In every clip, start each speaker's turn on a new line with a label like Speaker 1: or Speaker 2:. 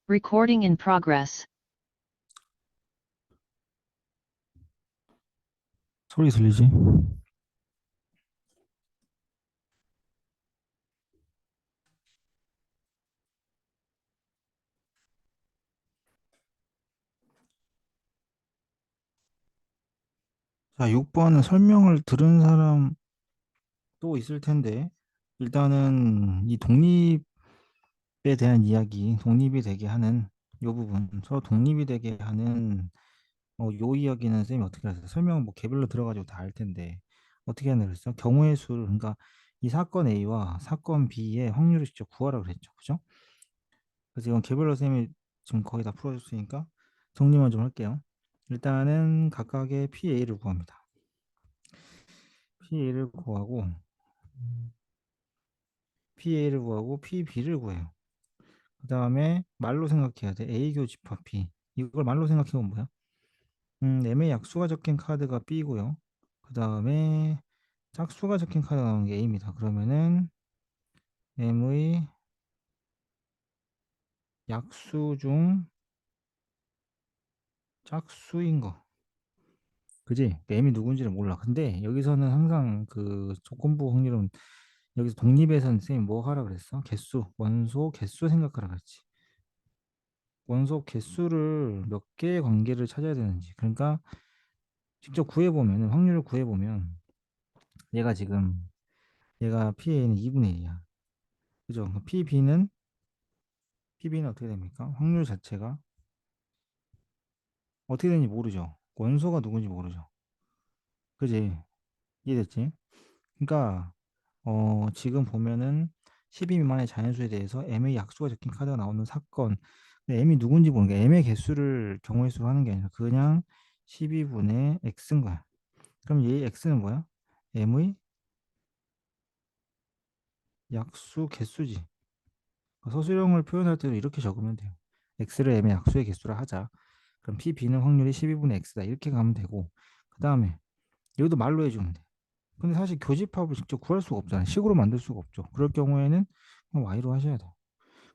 Speaker 1: Recording in progress.
Speaker 2: 소리 들리지? 자, 6번은 설명을 들은 사람 또 있을 텐데, 일단은 이 독립에 대한 이야기, 독립이 되게 하는 요 부분, 서로 독립이 되게 하는 요 이야기는 쌤이 어떻게 하세요? 설명 뭐 개별로 들어가지고 다 알 텐데, 어떻게 하나 그랬어? 경우의 수를, 그러니까 이 사건 A와 사건 B의 확률을 직접 구하라 그랬죠. 그죠? 그래서 이건 개별로 쌤이 지금 거의 다 풀어줬으니까 정리만 좀 할게요. 일단은 각각의 PA를 구합니다. PA를 구하고 PA를 구하고 PB를 구해요. 그 다음에 말로 생각해야 돼. A 교집합 P. 이걸 말로 생각해보면 뭐야? M의 약수가 적힌 카드가 B고요. 그 다음에 짝수가 적힌 카드가 나오는 게 A입니다. 그러면은 M의 약수 중 짝수인 거. 그지? M이 누군지를 몰라. 근데 여기서는 항상 그 조건부 확률은 여기서 독립에서는 쌤이 뭐 하라 그랬어? 개수, 원소 개수 생각하라 그랬지. 원소 개수를 몇 개의 관계를 찾아야 되는지. 그러니까 직접 구해보면, 확률을 구해보면, 얘가 지금, 얘가 PA는 2분의 1이야. 그죠? PB는 어떻게 됩니까? 확률 자체가 어떻게 되는지 모르죠. 원소가 누군지 모르죠. 그지? 이해됐지? 그러니까, 지금 보면은 12 미만의 자연수에 대해서 M의 약수가 적힌 카드가 나오는 사건. 근데 M이 누군지 모르니까 M의 개수를 경우의 수로 하는 게 아니라 그냥 12분의 X인 거야. 그럼 얘 X는 뭐야? M의 약수 개수지. 서술형을 표현할 때도 이렇게 적으면 돼요. x를 m의 약수의 개수라 하자. 그럼 p, b는 확률이 12분의 x다. 이렇게 가면 되고 그 다음에 여기도 말로 해주면 돼. 근데 사실 교집합을 직접 구할 수가 없잖아요. 식으로 만들 수가 없죠. 그럴 경우에는 그냥 y로 하셔야 돼요.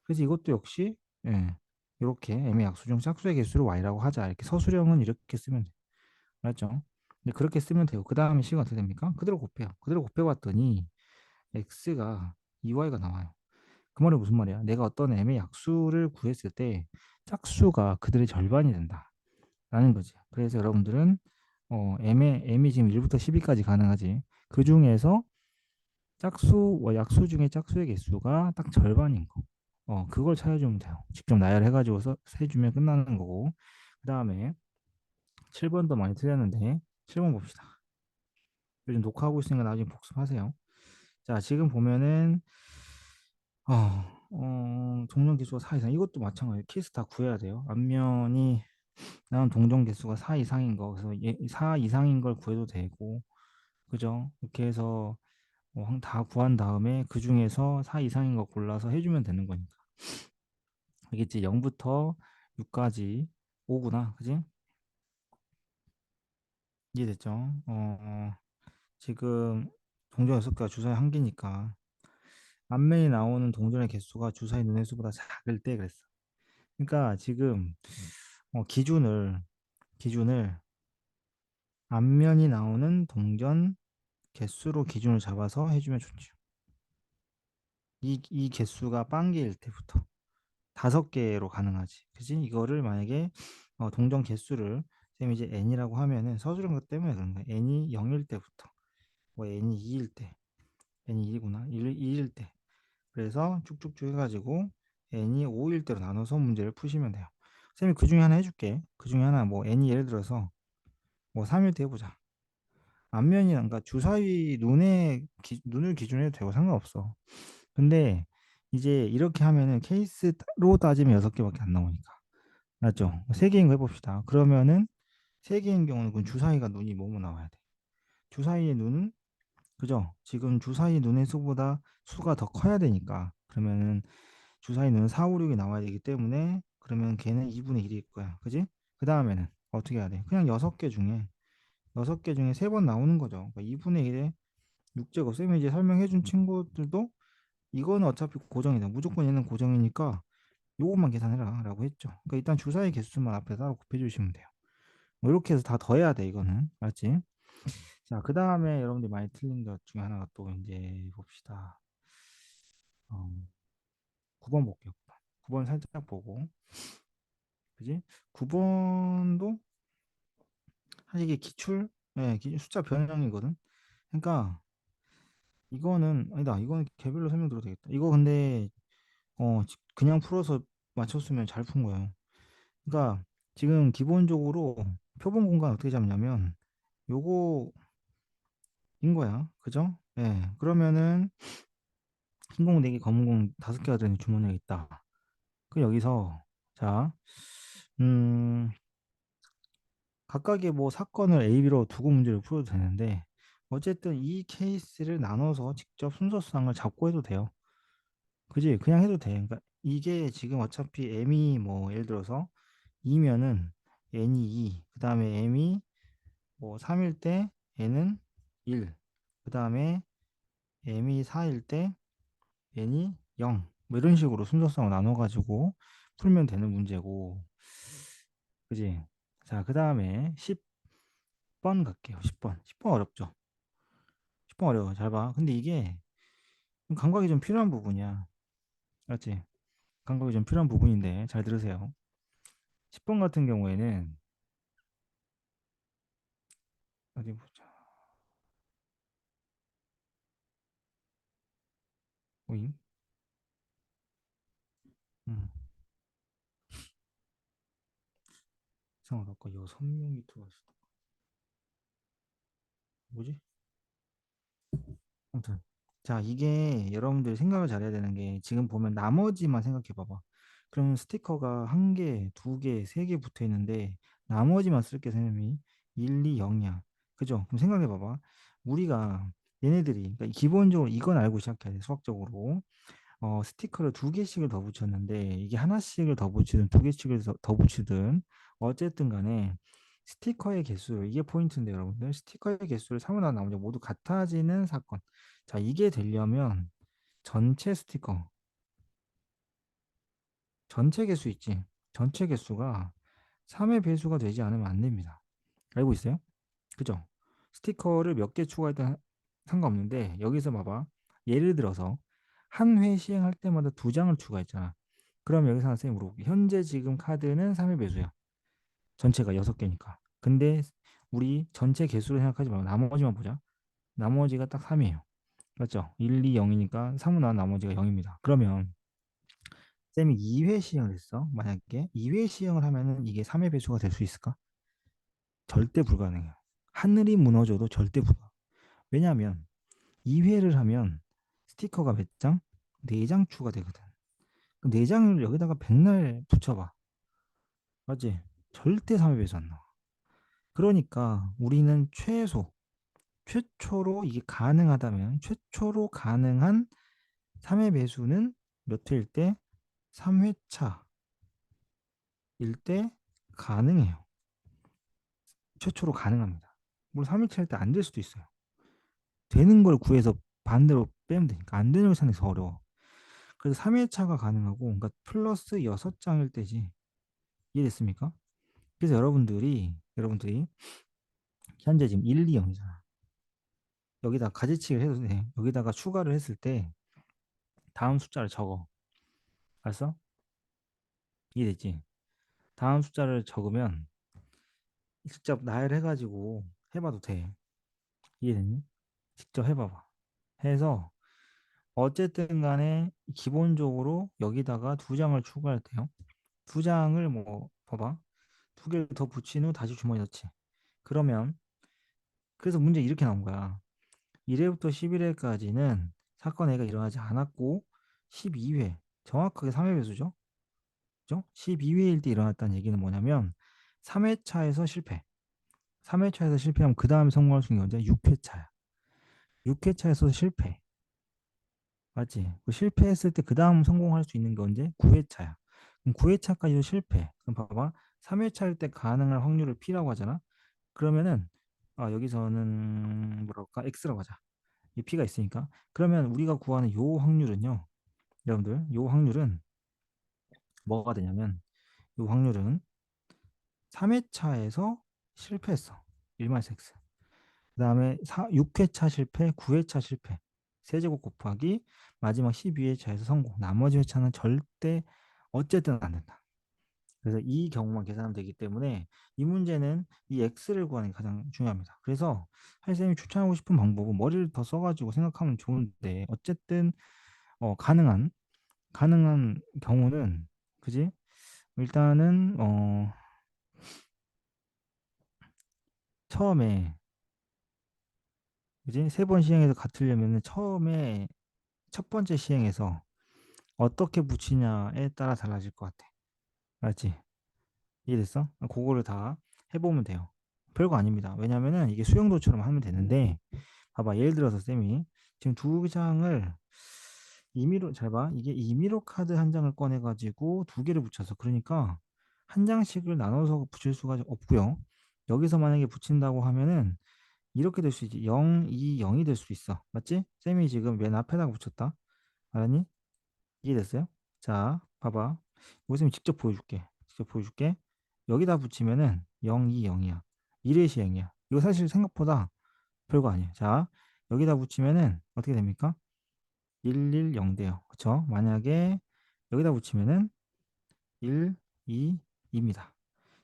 Speaker 2: 그래서 이것도 역시 이렇게 m의 약수 중 짝수의 개수를 y라고 하자. 이렇게 서술형은 이렇게 쓰면 돼요. 맞죠? 근데 그렇게 쓰면 되고 그 다음에 식은 어떻게 됩니까? 그대로 곱해요. 그대로 곱해봤더니 x가 2y가 나와요. 그 말이 무슨 말이야? 내가 어떤 m의 약수를 구했을 때 짝수가 그들의 절반이 된다라는 거지. 그래서 여러분들은 m이 지금 1부터 10까지 가능하지. 그 중에서 약수 중에 짝수의 개수가 딱 절반인 거. 그걸 찾아주면 돼요. 직접 나열해가지고 해주면 끝나는 거고. 그 다음에 7번도 많이 틀렸는데 7번 봅시다. 요즘 녹화하고 있으니까 나중에 복습하세요. 자, 지금 보면은 동전 개수가 4 이상. 이것도 마찬가지예요. 케이스 다 구해야 돼요. 앞면이 나온 동전 개수가 4 이상인 거. 그래서 4 이상인 걸 구해도 되고, 그죠? 이렇게 해서 다 구한 다음에 그 중에서 4 이상인 거 골라서 해주면 되는 거니까. 알겠지? 0부터 6까지 5구나. 그지? 이해됐죠? 지금 동전 6개가 주사위 1개니까 앞면이 나오는 동전의 개수가 주사위 눈의 수보다 작을 때 그랬어. 그러니까 지금 기준을 앞면이 나오는 동전 개수로 기준을 잡아서 해주면 좋죠. 이 개수가 빵개일 때부터 5개로 가능하지. 그지? 이거를 만약에 동전 개수를 쌤이 이제 n이라고 하면은 서술한 것 때문에 그런 거야. n이 0일 때부터 뭐 n이 2일 때 n이 1이구나. 1일 때 그래서 쭉쭉쭉 해가지고 n이 5일 때로 나눠서 문제를 푸시면 돼요. 쌤이 그 중에 하나 해줄게. 그 중에 하나 뭐 n이 예를 들어서 뭐 3일 때 해보자. 앞면이 그러니까 주사위 눈을 기준으로 해도 되고 상관없어. 근데 이제 이렇게 하면은 케이스로 따지면 6개밖에 안 나오니까. 맞죠? 3개인 거 해봅시다. 그러면은 3개인 경우는 그 주사위가 눈이 뭐뭐 나와야 돼. 주사위의 눈은 그죠? 지금 주사위 눈의 수보다 수가 더 커야 되니까. 그러면은 주사위 눈은 4, 5, 6이 나와야 되기 때문에 그러면 걔는 2분의 1일 거야. 그지? 그 다음에는 어떻게 해야 돼? 그냥 6개 중에 3번 나오는 거죠. 그러니까 2분의 1에 6제곱. 쌤이 이제 설명해준 친구들도 이거는 어차피 고정이다. 무조건 얘는 고정이니까 요것만 계산해라 라고 했죠. 그러니까 일단 주사위 개수만 앞에 따로 곱해주시면 돼요. 뭐 이렇게 해서 다 더해야 돼 이거는. 맞지? 자, 그 다음에 여러분들이 많이 틀린 것 중에 하나가 또 이제 봅시다. 어, 9번 볼게요. 9번 살짝 보고. 그지? 9번도 사실 이게 기출, 예, 숫자 변형이거든. 그러니까 이거는 아니다. 이거는 개별로 설명드려도 되겠다. 이거 근데 그냥 풀어서 맞췄으면 잘 푼 거예요. 그러니까 지금 기본적으로 표본 공간 어떻게 잡냐면 요거인 거야. 그죠? 예. 그러면은 흰 공 4개, 검은 공 5개가 되는 주머니가 있다. 그 여기서 자, 음, 각각의 뭐 사건을 A, B로 두고 문제를 풀어도 되는데 어쨌든 이 케이스를 나눠서 직접 순서상을 잡고 해도 돼요. 그지? 그냥 해도 돼. 그러니까 이게 지금 어차피 M이 뭐 예를 들어서 2면은 N이 2, 그 다음에 M이 뭐 3일 때 N은 1, 그 다음에 M이 4일 때 N이 0, 뭐 이런 식으로 순서상을 나눠가지고 풀면 되는 문제고, 그지? 자, 그 다음에 10번 갈게요. 10번. 10번 어렵죠? 10번 어려워. 잘 봐. 근데 이게 좀 감각이 좀 필요한 부분이야. 맞지? 감각이 좀 필요한 부분인데 잘 들으세요. 10번 같은 경우에는 어디 보자. 오잉? 음. 이상하다. 아까 6명이 들어왔어. 뭐지? 아무튼. 자, 이게 여러분들 생각을 잘해야 되는 게 지금 보면 나머지만 생각해 봐봐. 그러면 스티커가 한 개, 두 개, 세 개 붙어 있는데 나머지만 쓸게 선생님이 1, 2, 0이야. 그죠? 그럼 생각해 봐봐. 우리가 얘네들이 그러니까 기본적으로 이건 알고 시작해야 돼. 수학적으로. 스티커를 두 개씩을 더 붙였는데 이게 하나씩을 더 붙이든 두 개씩을 더 붙이든 어쨌든 간에 스티커의 개수를 이게 포인트인데 여러분들 스티커의 개수를 3으로 나머지 모두 같아지는 사건. 자, 이게 되려면 전체 스티커 전체 개수 있지. 전체 개수가 3의 배수가 되지 않으면 안 됩니다. 알고 있어요? 그죠? 스티커를 몇 개 추가했든 상관없는데 여기서 봐봐. 예를 들어서 한 회 시행할 때마다 두 장을 추가했잖아. 그럼 여기서 하나 쌤이 물어볼게. 현재 지금 카드는 3의 배수야. 전체가 6개니까. 근데 우리 전체 개수를 생각하지 말고 나머지만 보자. 나머지가 딱 3이에요. 맞죠? 1, 2, 0이니까 3은 나온 나머지가 0입니다. 그러면 쌤이 2회 시행을 했어. 만약에 2회 시행을 하면은 이게 3의 배수가 될 수 있을까? 절대 불가능해요. 하늘이 무너져도 절대 불가. 왜냐하면 2회를 하면 스티커가 몇 장? 4장 추가되거든. 그 4장을 여기다가 백날 붙여봐. 맞지? 절대 3회 배수 안 나와. 그러니까 우리는 최초로 이게 가능하다면 최초로 가능한 3회 배수는 몇 회일 때? 3회차일 때 가능해요. 최초로 가능합니다. 물론 3회차일 때 안 될 수도 있어요. 되는 걸 구해서 반대로 빼면 되니까 안 되는 걸 찾는 게 더 어려워. 그래서 3회차가 가능하고 그러니까 플러스 6장일 때지. 이해됐습니까? 그래서 여러분들이 현재 지금 1, 2, 0이잖아. 여기다 가지치기를 해도 돼. 여기다가 추가를 했을 때 다음 숫자를 적어. 알았어? 이해됐지? 다음 숫자를 적으면 직접 나열해가지고 해봐도 돼. 이해됐니? 직접 해봐봐. 해서 어쨌든 간에 기본적으로 여기다가 두 장을 추가할 때요. 두 장을 뭐 봐봐. 두 개를 더 붙인 후 다시 주머니 넣지. 그러면 그래서 문제 이렇게 나온 거야. 1회부터 11회까지는 사건 A가 일어나지 않았고 12회 정확하게 3회 배수죠. 그죠? 12회일 때 일어났다는 얘기는 뭐냐면 3회차에서 실패. 3회차에서 실패하면 그 다음에 성공할 수 있는 게 언제? 6회차야. 6회차에서 실패. 맞지? 그 실패했을 때 그 다음 성공할 수 있는 게 언제? 9회차야. 그럼 9회차까지도 실패. 그럼 봐봐. 3회차일 때 가능할 확률을 P라고 하잖아. 그러면은 여기서는 뭐랄까? X라고 하자. 이 P가 있으니까. 그러면 우리가 구하는 요 확률은요. 여러분들, 요 확률은 뭐가 되냐면 이 확률은 3회차에서 실패했어. 1마이너스 x. 그 다음에 6회차 실패, 9회차 실패. 세제곱 곱하기 마지막 12회차에서 성공. 나머지 회차는 절대 어쨌든 안 된다. 그래서 이 경우만 계산하면 되기 때문에 이 문제는 이 x를 구하는 게 가장 중요합니다. 그래서 할쌤이 추천하고 싶은 방법은 머리를 더 써가지고 생각하면 좋은데 어쨌든 가능한 경우는 그지? 일단은 처음에 그지? 세 번 시행해서 같으려면 처음에 첫 번째 시행에서 어떻게 붙이냐에 따라 달라질 것 같아. 알았지? 이해됐어? 그거를 다 해보면 돼요. 별거 아닙니다. 왜냐면은 이게 수영도처럼 하면 되는데, 봐봐. 예를 들어서 쌤이 지금 두 장을 임의로, 잘 봐. 이게 임의로 카드 한 장을 꺼내가지고 두 개를 붙여서, 그러니까 한 장씩을 나눠서 붙일 수가 없고요. 여기서 만약에 붙인다고 하면은 이렇게 될 수 있지. 0, 2, 0이 될 수 있어. 맞지? 쌤이 지금 맨 앞에다가 붙였다. 알았니? 이해됐어요? 자, 봐봐. 이거 직접 보여줄게. 직접 보여줄게. 여기다 붙이면은 0, 2, 0이야. 1의 시행이야. 이거 사실 생각보다 별거 아니에요. 자, 여기다 붙이면은 어떻게 됩니까? 1, 1, 0 돼요. 그쵸? 만약에 여기다 붙이면은 1, 2, 2입니다.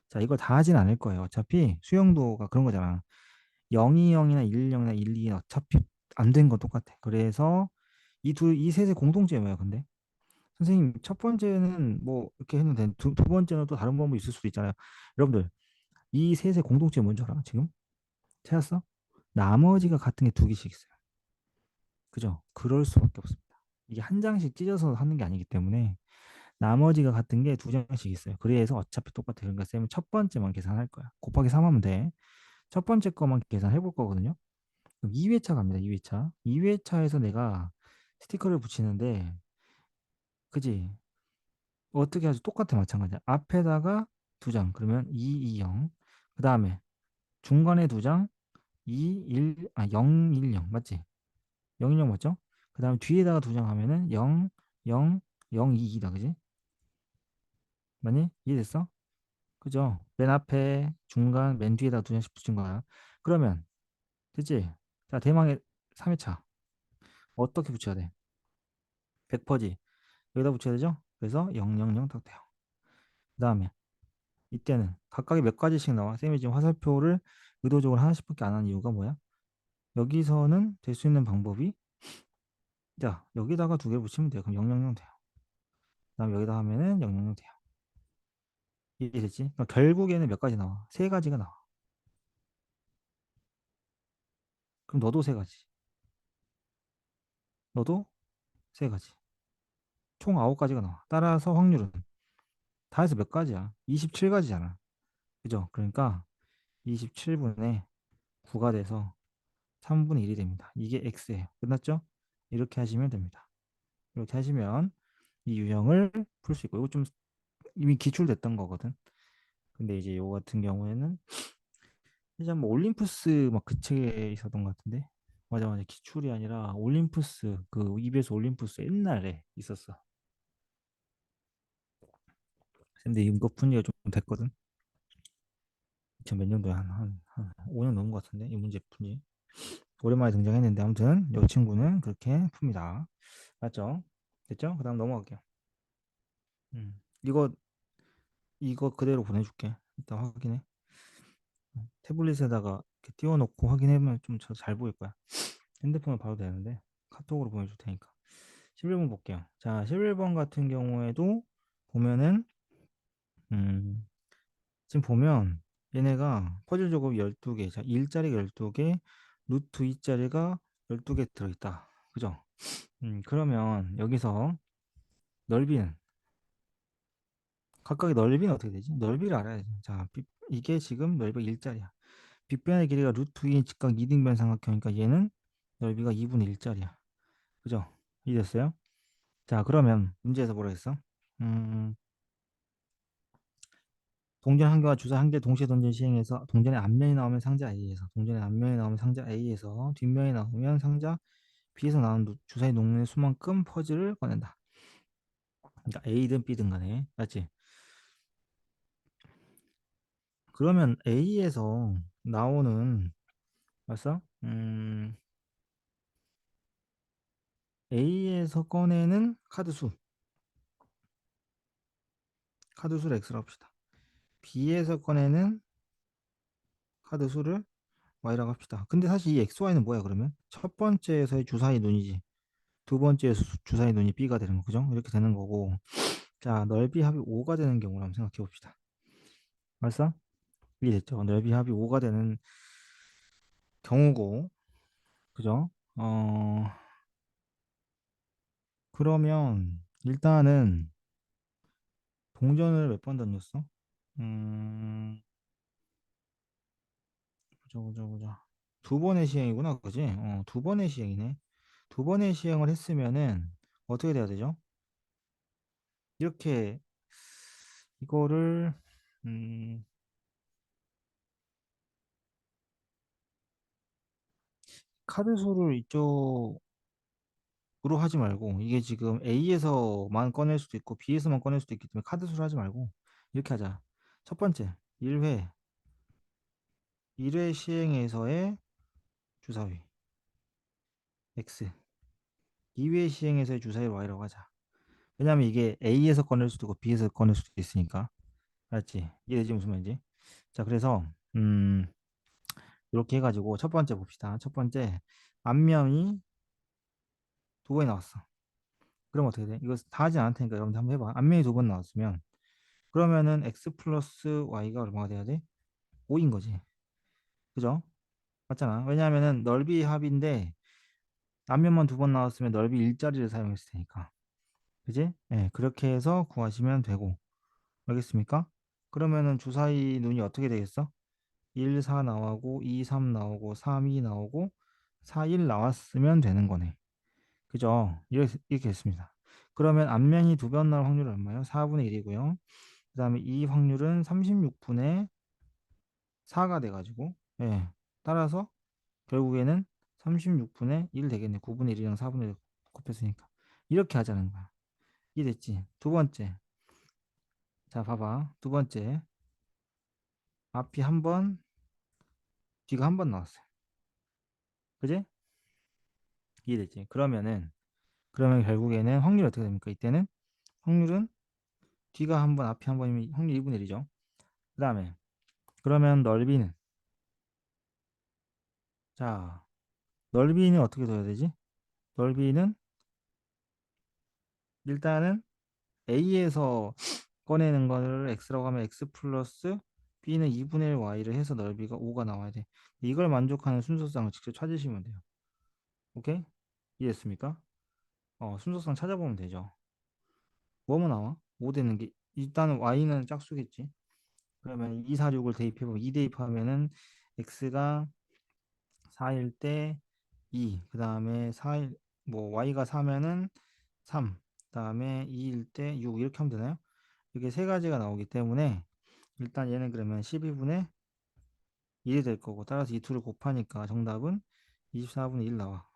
Speaker 2: 자, 이걸 다 하진 않을 거예요. 어차피 수영도가 그런 거잖아. 0, 2, 0이나 1, 0이나 1, 2는 어차피 안 된 건 똑같아. 그래서 이 셋의 공통점이 뭐야, 근데? 선생님, 첫 번째는 뭐 이렇게 했는데 두 번째는 또 다른 방법이 있을 수도 있잖아요. 여러분들, 이 셋의 공통점이 뭔지 알아? 지금 찾았어? 나머지가 같은 게 두 개씩 있어요. 그죠? 그럴 수밖에 없습니다. 이게 한 장씩 찢어서 하는 게 아니기 때문에 나머지가 같은 게 두 장씩 있어요. 그래서 어차피 똑같아요. 그러니까 쌤은 첫 번째만 계산할 거야. 곱하기 3 하면 돼. 첫 번째 거만 계산해 볼 거거든요. 그럼 2회차 갑니다. 2회차. 2회차에서 내가 스티커를 붙이는데, 그지? 어떻게 하지? 똑같아, 마찬가지야. 앞에다가 두 장, 그러면 2, 2, 0. 그 다음에 중간에 두 장, 2, 1, 0, 1, 0. 맞지? 0, 1, 0 맞죠? 그 다음에 뒤에다가 두 장 하면은 0, 0, 0, 2, 2다. 그지? 맞니? 이해됐어? 그죠? 맨 앞에, 중간, 맨 뒤에다 두 장씩 붙인 거야. 그러면, 됐지? 자, 대망의 3회차. 어떻게 붙여야 돼? 100%지? 여기다 붙여야 되죠? 그래서 0, 0, 0 딱 돼요. 그 다음에, 이때는 각각의 몇 가지씩 나와. 쌤이 지금 화살표를 의도적으로 하나씩밖에 안 하는 이유가 뭐야? 여기서는 될 수 있는 방법이, 자, 여기다가 두 개 붙이면 돼요. 그럼 000 돼요. 그다음 여기다 하면은 000 돼요. 이해됐지? 그러니까 결국에는 몇 가지 나와? 세 가지가 나와. 그럼 너도 세 가지. 너도 세 가지. 총 9가지가 나와. 따라서 확률은 다 해서 몇 가지야? 27가지잖아. 그죠? 그러니까 27분의 9가 돼서 3분의 1이 됩니다. 이게 x예요. 끝났죠? 이렇게 하시면 됩니다. 이렇게 하시면 이 유형을 풀 수 있고, 이거 좀 이미 기출됐던 거거든. 근데 이제 요 같은 경우에는 이제 뭐 올림푸스 막 그 책에 있었던 것 같은데. 맞아, 맞아. 기출이 아니라 올림푸스, 그 EBS 올림푸스 옛날에 있었어. 근데 이거 푼 지가 좀 됐거든. 2000 몇 년도에 한 5년 넘은 것 같은데 이 문제 푼 지. 오랜만에 등장했는데 아무튼 이 친구는 그렇게 풉니다. 맞죠? 됐죠? 그 다음 넘어갈게요. 이거 그대로 보내줄게. 일단 확인해. 태블릿에다가 이렇게 띄워놓고 확인해보면 좀 잘 보일 거야. 핸드폰을 봐도 되는데 카톡으로 보내줄 테니까. 11번 볼게요. 자, 11번 같은 경우에도 보면은 음, 지금 보면 얘네가 퍼즐 조각 12개, 자, 1자리가 12개, 루트 2자리가 12개 들어있다. 그죠? 그러면 여기서 넓이는, 각각의 넓이는 어떻게 되지? 넓이를 알아야지. 자, 이게 지금 넓이가 1자리야. 빗변의 길이가 루트 2인 직각 이등변 삼각형이니까 얘는 넓이가 2분의 1짜리야. 그죠? 이해됐어요? 자, 그러면 문제에서 뭐라 했어? 음, 동전 한 개와 주사 한 개 동시에 던진 시행에서 동전의 앞면이 나오면 상자 A에서, 동전의 앞면이 나오면 상자 A에서, 뒷면이 나오면 상자 B에서 나온 주사위 녹는 수만큼 퍼즐을 꺼낸다. 그러니까 A든 B든 간에. 맞지? 그러면 A에서 나오는, 알았어? A에서 꺼내는 카드 수를 X로 합시다. B에서 꺼내는 카드 수를 Y라고 합시다. 근데 사실 이 XY는 뭐야, 그러면? 첫 번째에서의 주사위 눈이지. 두 번째 주사위 눈이 B가 되는 거, 그죠? 이렇게 되는 거고. 자, 넓이 합이 5가 되는 경우를 한번 생각해 봅시다. 알았어? 이게 됐죠? 넓이 합이 5가 되는 경우고, 그죠? 그러면 일단은 동전을 몇 번 던졌어? 음, 보자. 두 번의 시행이구나, 그지? 두 번의 시행이네. 두 번의 시행을 했으면은 어떻게 돼야 되죠? 이렇게 이거를 음, 카드 수를 이쪽으로 하지 말고, 이게 지금 A에서만 꺼낼 수도 있고 B에서만 꺼낼 수도 있기 때문에 카드 수를 하지 말고 이렇게 하자. 첫 번째 1회 시행에서의 주사위 X, 2회 시행에서의 주사위 Y라고 하자. 왜냐면 이게 A에서 꺼낼 수도 있고 B에서 꺼낼 수도 있으니까. 알았지? 이해되지 무슨 말인지? 자, 그래서 이렇게 해가지고 첫 번째 봅시다. 첫 번째 앞면이 두 번이 나왔어. 그럼 어떻게 돼? 이거 다 하지 않을 테니까 여러분들 한번 해봐. 앞면이 두 번 나왔으면 그러면은 x 플러스 y가 얼마가 돼야 돼? 5인 거지. 그죠? 맞잖아. 왜냐하면은 넓이 합인데 앞면만 두 번 나왔으면 넓이 일자리를 사용했을 테니까. 그지? 예, 그렇게 해서 구하시면 되고. 알겠습니까? 그러면은 주사위 눈이 어떻게 되겠어? 1, 4 나오고 2, 3 나오고 3, 2 나오고 4, 1 나왔으면 되는 거네. 그죠? 이렇게 했습니다. 그러면 앞면이 두 번 나올 확률은 얼마예요? 4분의 1이고요. 그 다음에 이 확률은 36분의 4가 돼가지고, 예. 따라서 결국에는 36분의 1 되겠네. 9분의 1이랑 4분의 1 곱했으니까. 이렇게 하자는 거야. 이해됐지? 두 번째. 자, 봐봐. 두 번째. 앞이 한 번, 뒤가 한 번 나왔어요. 그지? 이해됐지? 그러면 결국에는 확률이 어떻게 됩니까? 이때는 확률은 뒤가 한 번, 앞이 한 번이면 확률 2분의 1이죠. 그 다음에, 그러면 넓이는, 자, 넓이는 어떻게 둬야 되지? 넓이는 일단은 A에서 꺼내는 거를 X라고 하면 X 플러스 B는 2분의 1 Y를 해서 넓이가 5가 나와야 돼. 이걸 만족하는 순서상을 직접 찾으시면 돼요. 오케이? 이해했습니까? 순서상 찾아보면 되죠. 뭐뭐 나와? 5 되는 게 일단은 Y는 짝수겠지. 그러면 2, 4, 6을 대입해보면 2 대입하면은 X가 4일 때 2, 그 다음에 4일, 뭐 Y가 4면은 3, 그 다음에 2일 때 6 이렇게 하면 되나요? 이게 세 가지가 나오기 때문에 일단 얘는 그러면 12분의 1이 될 거고, 따라서 이 둘을 곱하니까 정답은 24분의 1 나와.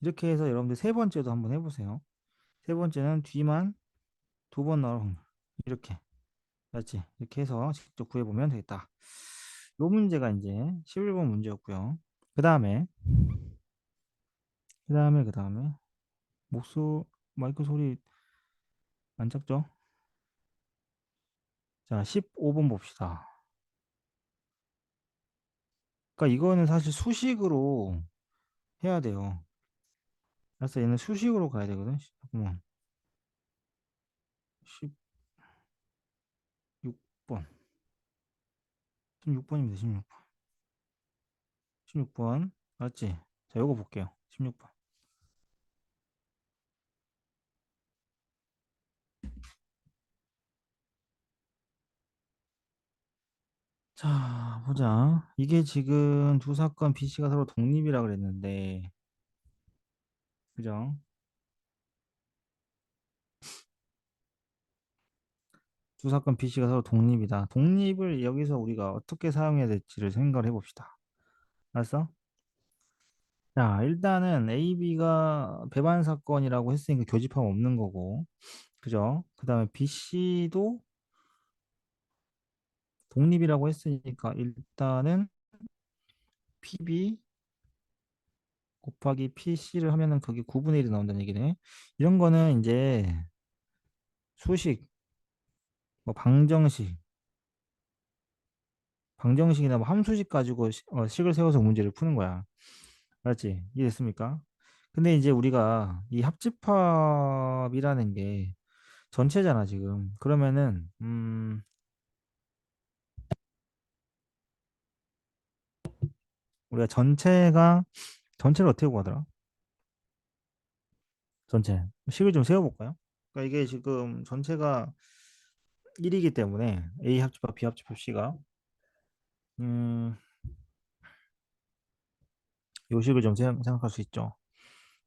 Speaker 2: 이렇게 해서 여러분들 세 번째도 한번 해보세요. 세 번째는 뒤만 두 번 나올 확률. 이렇게. 맞지? 이렇게 해서 직접 구해보면 되겠다. 요 문제가 이제 11번 문제였고요. 그 다음에, 그 다음에, 목소, 마이크 소리 안 작죠? 자, 15번 봅시다. 그러니까 이거는 사실 수식으로 해야 돼요. 그래서 얘는 수식으로 가야 되거든. 잠깐만. 16번. 16번입니다. 16번. 16번. 맞지? 자, 요거 볼게요. 16번. 자, 보자. 이게 지금 두 사건 BC가 서로 독립이라 그랬는데, 그죠? 두 사건 BC가 서로 독립이다. 독립을 여기서 우리가 어떻게 사용해야 될지를 생각을 해봅시다. 알았어? 자, 일단은 A, B가 배반 사건이라고 했으니까 교집합 없는 거고, 그죠? 그 다음에 BC도 독립이라고 했으니까 일단은 PB 곱하기 PC를 하면은 그게 9분의 1이 나온다는 얘기네. 이런 거는 이제 수식, 뭐 방정식이나 뭐 함수식 가지고 식을 세워서 문제를 푸는 거야. 알았지? 이해됐습니까? 근데 이제 우리가 이 합집합이라는 게 전체잖아, 지금. 그러면은, 우리가 전체를 어떻게 구하더라? 전체. 식을 좀 세워볼까요? 그러니까 이게 지금 전체가 1이기 때문에 A 합집합, B 합집합 C가, 음, 요식을 좀 생각할 수 있죠.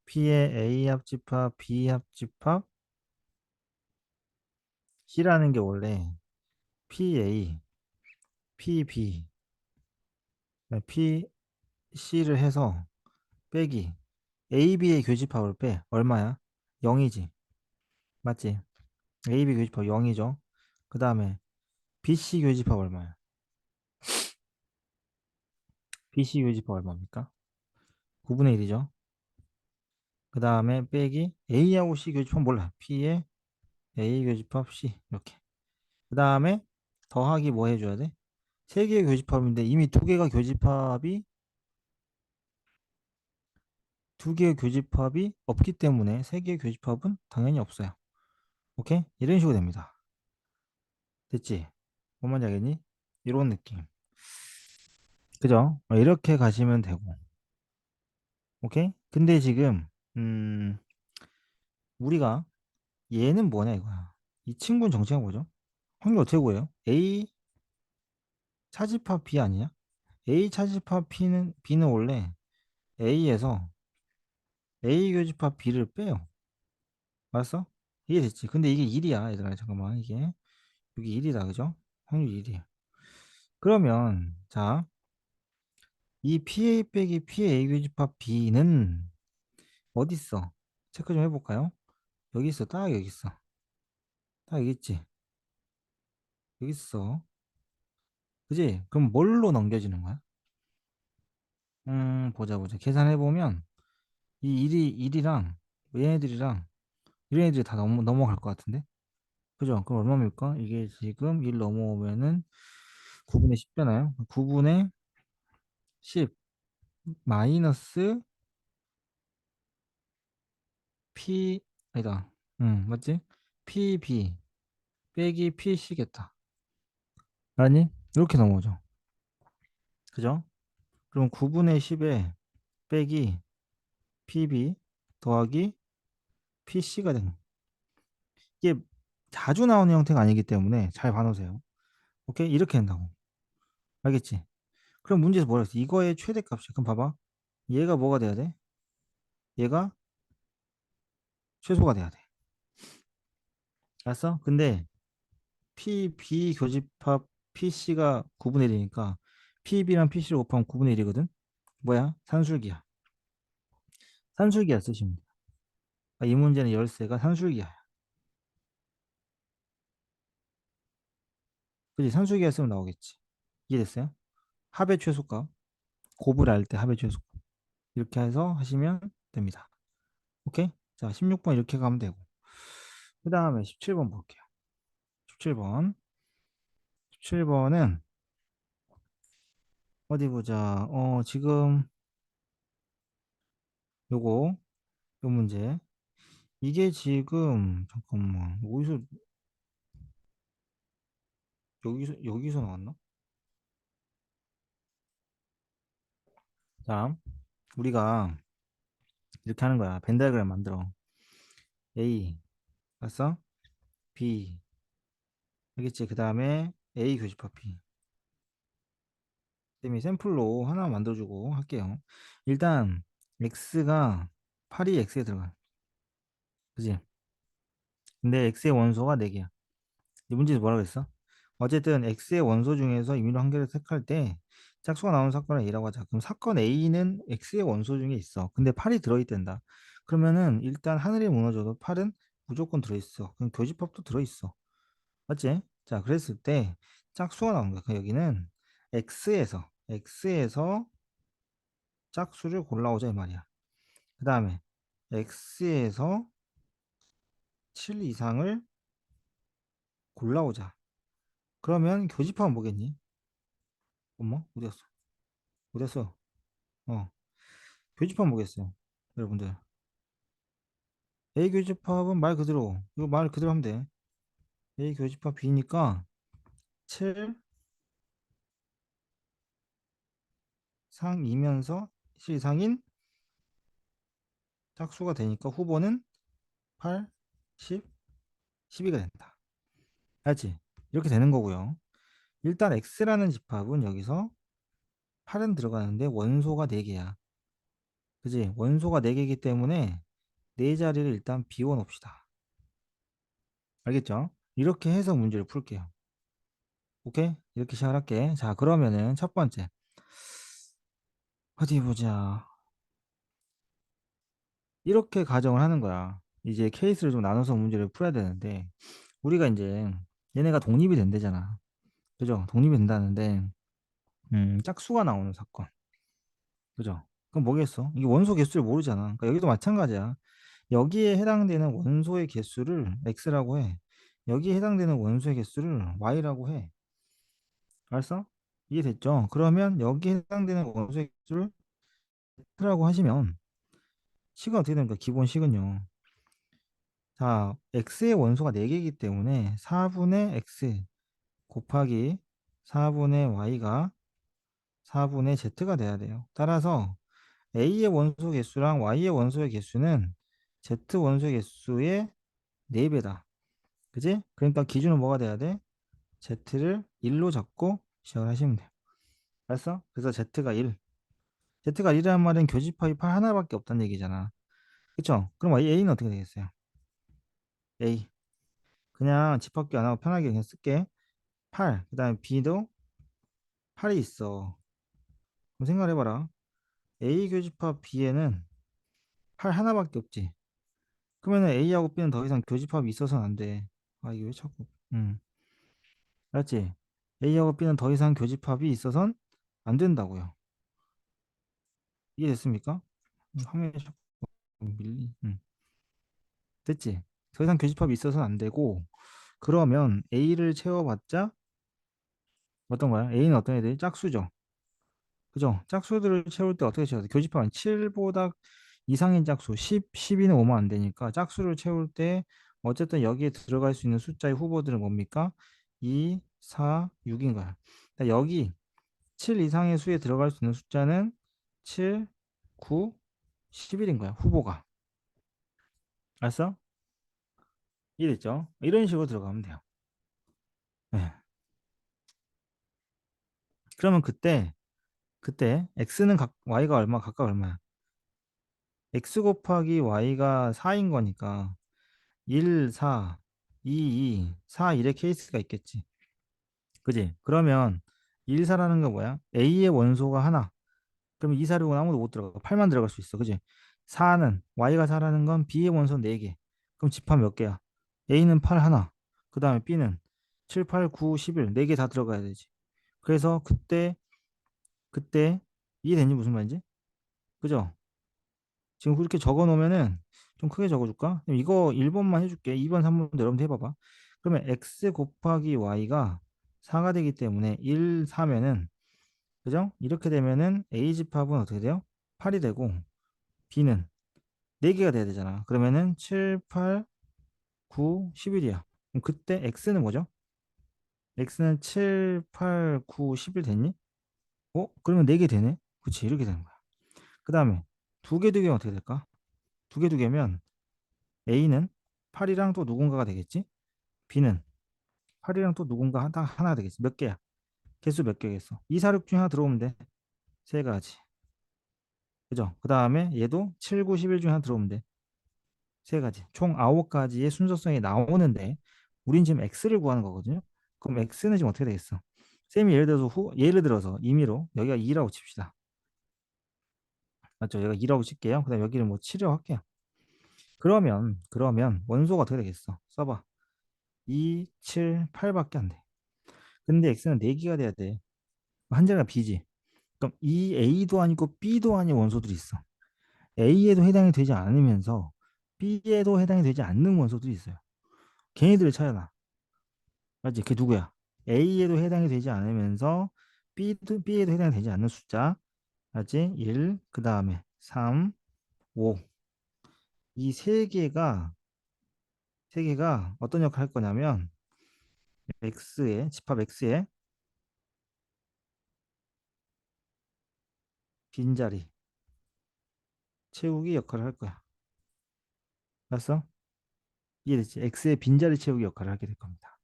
Speaker 2: P의 A 합집합, B 합집합, C라는 게 원래 PA, PB, PC를 해서 빼기 AB의 교집합을 빼. 얼마야? 0이지. 맞지? AB 교집합 0이죠. 그 다음에 BC 교집합 얼마야? BC 교집합 얼마입니까? 9분의 1이죠. 그 다음에 빼기 A하고 C 교집합 몰라. P에 A 교집합 C 이렇게. 그 다음에 더하기 뭐 해줘야 돼? 세 개의 교집합인데 이미 두 개의 교집합이 없기 때문에 세 개의 교집합은 당연히 없어요. 오케이? 이런 식으로 됩니다. 됐지? 뭔 말인지 알겠니? 이런 느낌. 그죠? 이렇게 가시면 되고. 오케이? 근데 지금 음 우리가 얘는 뭐냐 이거야. 이 친구는 정체가 뭐죠? 확률 어떻게 구해요? A 차집합 B 아니냐? A 차집합 B는 원래 A에서 A 교집합 B를 빼요. 알았어? 이해 됐지? 근데 이게 1이야 얘들아. 잠깐만, 이게 여기 1이다 그죠? 확률 1이야. 그러면 자, 이 PA 빼기 PA 교집합 B는 어디 있어? 체크 좀 해볼까요? 여기 있어. 딱 여기 있어. 딱 여기 있지? 여기 있어. 그지? 그럼 뭘로 넘겨지는 거야? 보자. 계산해보면 이 1이랑 얘네들이랑 이런 애들이 다 넘어갈 것 같은데? 그죠? 그럼 얼마입니까? 이게 지금 1 넘어오면은 9분의 10잖아요. 9분의 10 마이너스 P 아니다. 맞지? PB 빼기 PC겠다. 아니? 이렇게 넘어오죠. 그죠? 그럼 9분의 10에 빼기 PB 더하기 PC가 되는. 이게 자주 나오는 형태가 아니기 때문에 잘 봐놓으세요. 오케이? 이렇게 된다고. 알겠지? 그럼 문제에서 뭐라 했어? 이거의 최대값이야. 그럼 봐봐. 얘가 뭐가 돼야 돼? 얘가 최소가 돼야 돼. 알았어? 근데 PB 교집합 PC가 9분의 1이니까 PB랑 PC를 곱하면 9분의 1이거든? 뭐야? 산술기야. 산술기야 쓰시면 돼. 이 문제는 열쇠가 산술기야. 그지? 산술기야 쓰면 나오겠지. 이해됐어요? 합의 최소값. 곱을 할 때 합의 최소값. 이렇게 해서 하시면 됩니다. 오케이? 자, 16번 이렇게 가면 되고. 그 다음에 17번 볼게요. 17번. 17번은 어디 보자. 지금 요거, 요 문제. 이게 지금, 잠깐만. 여기서 나왔나? 자, 우리가 이렇게 하는 거야. 벤 다이그램 만들어. A, 알았어? B, 알겠지? 그 다음에 A 교집합 B. 쌤이 샘플로 하나 만들어주고 할게요. 일단, X가 8이 X에 들어가. 그지? 근데 X의 원소가 4개야. 이 문제에서 뭐라고 했어? 어쨌든 X의 원소 중에서 임의로 한 개를 택할 때 짝수가 나오는 사건을 A라고 하자. 그럼 사건 A는 X의 원소 중에 있어. 근데 8이 들어있단다. 그러면은 일단 하늘이 무너져도 8은 무조건 들어있어. 그럼 교집합도 들어있어. 맞지? 자, 그랬을 때 짝수가 나오는 거야. 여기는 x에서 짝수를 골라오자 이 말이야. 그 다음에 x에서 7 이상을 골라오자. 그러면 교집합은 뭐겠니? 엄마? 어디 갔어? 어디 갔어? 어. 교집합은 뭐겠어요? 여러분들. A 교집합은 말 그대로, 이거 말 그대로 하면 돼. A 교집합 B니까 7 상이면서 실상인 짝수가 되니까 후보는 8, 10, 12가 된다. 알지? 이렇게 되는 거고요. 일단 X라는 집합은 여기서 8은 들어가는데 원소가 4개야. 그지? 원소가 4개이기 때문에 4자리를 일단 비워 놓읍시다. 알겠죠? 이렇게 해서 문제를 풀게요. 오케이? 이렇게 시작할게. 자, 그러면은 첫 번째. 어디 보자. 이렇게 가정을 하는 거야. 이제 케이스를 좀 나눠서 문제를 풀어야 되는데, 우리가 이제 얘네가 독립이 된대잖아. 그죠? 독립이 된다는데, 짝수가 나오는 사건. 그죠? 그럼 뭐겠어? 이게 원소 개수를 모르잖아. 그러니까 여기도 마찬가지야. 여기에 해당되는 원소의 개수를 x라고 해. 여기에 해당되는 원소의 개수를 y라고 해. 알았어? 이해됐죠? 그러면 여기에 해당되는 원소의 개수를 x라고 하시면 식은 어떻게 됩니까? 기본 식은요. 자, x의 원소가 4개이기 때문에 4분의 x 곱하기 4분의 y가 4분의 z가 돼야 돼요. 따라서 a의 원소 개수랑 y의 원소의 개수는 z 원소의 개수의 4배다. 그지? 그러니까 기준은 뭐가 돼야 돼? z를 1로 잡고 시작을 하시면 돼요. 알았어? 그래서 z가 1. z가 1이라는 말은 교집합이 8 하나밖에 없다는 얘기잖아. 그쵸? 그럼 a는 어떻게 되겠어요? a. 그냥 집합기 안 하고 편하게 그냥 쓸게. 8. 그 다음에 b도 8이 있어. 그럼 생각해봐라. a 교집합 b에는 8 하나밖에 없지. 그러면 a하고 b는 더 이상 교집합이 있어서는 안 돼. 아, 이게 왜 자꾸. 알았지? A하고 B는 더 이상 교집합이 있어선 안 된다고요. 이해됐습니까? 화면이 자꾸 밀리. 됐지? 더 이상 교집합이 있어서는 안 되고, 그러면 A를 채워봤자 어떤 거야? A는 어떤 애들이? 짝수죠. 그죠? 짝수들을 채울 때 어떻게 채워야 돼? 교집합은 7보다 이상인 짝수, 10, 12는 오면 안 되니까 짝수를 채울 때 어쨌든 여기에 들어갈 수 있는 숫자의 후보들은 뭡니까? 2, 4, 6인 거야. 그러니까 여기 7 이상의 수에 들어갈 수 있는 숫자는 7, 9, 11인 거야. 후보가. 알았어? 이해됐죠? 이런 식으로 들어가면 돼요. 네. 그러면 그때 x는 y가 얼마, 각각 얼마야? x 곱하기 y가 4인 거니까 1, 4, 2, 2, 4, 1의 케이스가 있겠지. 그지? 그러면 1, 4라는 거 뭐야? a의 원소가 하나. 그러면 2, 4, 6은 아무도 못 들어가. 8만 들어갈 수 있어. 그지? 4는 y가 4라는 건 b의 원소 4개. 그럼 집합 몇 개야? a는 8 하나. 그 다음에 b는 7, 8, 9, 11. 4개 다 들어가야 되지. 그래서 그때 이해됐니? 무슨 말인지? 그죠? 지금 그렇게 적어 놓으면은 좀 크게 적어 줄까? 이거 1번만 해줄게. 2번, 3번도 여러분들 해봐봐. 그러면 x 곱하기 y가 4가 되기 때문에 1, 4면은 그죠? 이렇게 되면은 a 집합은 어떻게 돼요? 8이 되고 b는 4개가 돼야 되잖아. 그러면은 7, 8, 9, 11이야. 그럼 그때 x는 뭐죠? x는 7, 8, 9, 11 됐니? 그러면 4개 되네? 그치, 이렇게 되는 거야. 그 다음에 두 개면 어떻게 될까? 두 개면 a는 8이랑 또 누군가가 되겠지? b는 8이랑 또 누군가 하나 되겠지? 몇 개야? 개수 몇 개겠어? 2, 4, 6 중에 하나 들어오면 돼. 세 가지. 그죠? 그 다음에 얘도 7, 9, 11 중에 하나 들어오면 돼. 세 가지. 총 9가지의 순서성이 나오는데 우린 지금 x를 구하는 거거든요. 그럼 x는 지금 어떻게 되겠어? 쌤이 예를 들어서 임의로 여기가 2라고 칩시다. 맞죠? 여기가 2라고 칠게요. 그다음 여기를 뭐 7이라고 할게요. 그러면 원소가 어떻게 되겠어? 써봐. 2, 7, 8밖에 안 돼. 근데 x는 4개가 돼야 돼. 한 자리가 b지. 그럼 이 a도 아니고 b도 아닌 원소들이 있어. a에도 해당이 되지 않으면서 b에도 해당이 되지 않는 원소들이 있어요. 걔네들을 찾아놔. 맞지? 그게 누구야? a에도 해당이 되지 않으면서 b에도 해당이 되지 않는 숫자. 맞지? 1, 그 다음에 3, 5. 이 세 개가 어떤 역할을 할 거냐면 집합 x의 빈자리 채우기 역할을 할 거야. 알았어? 이해됐지? x의 빈자리 채우기 역할을 하게 될 겁니다.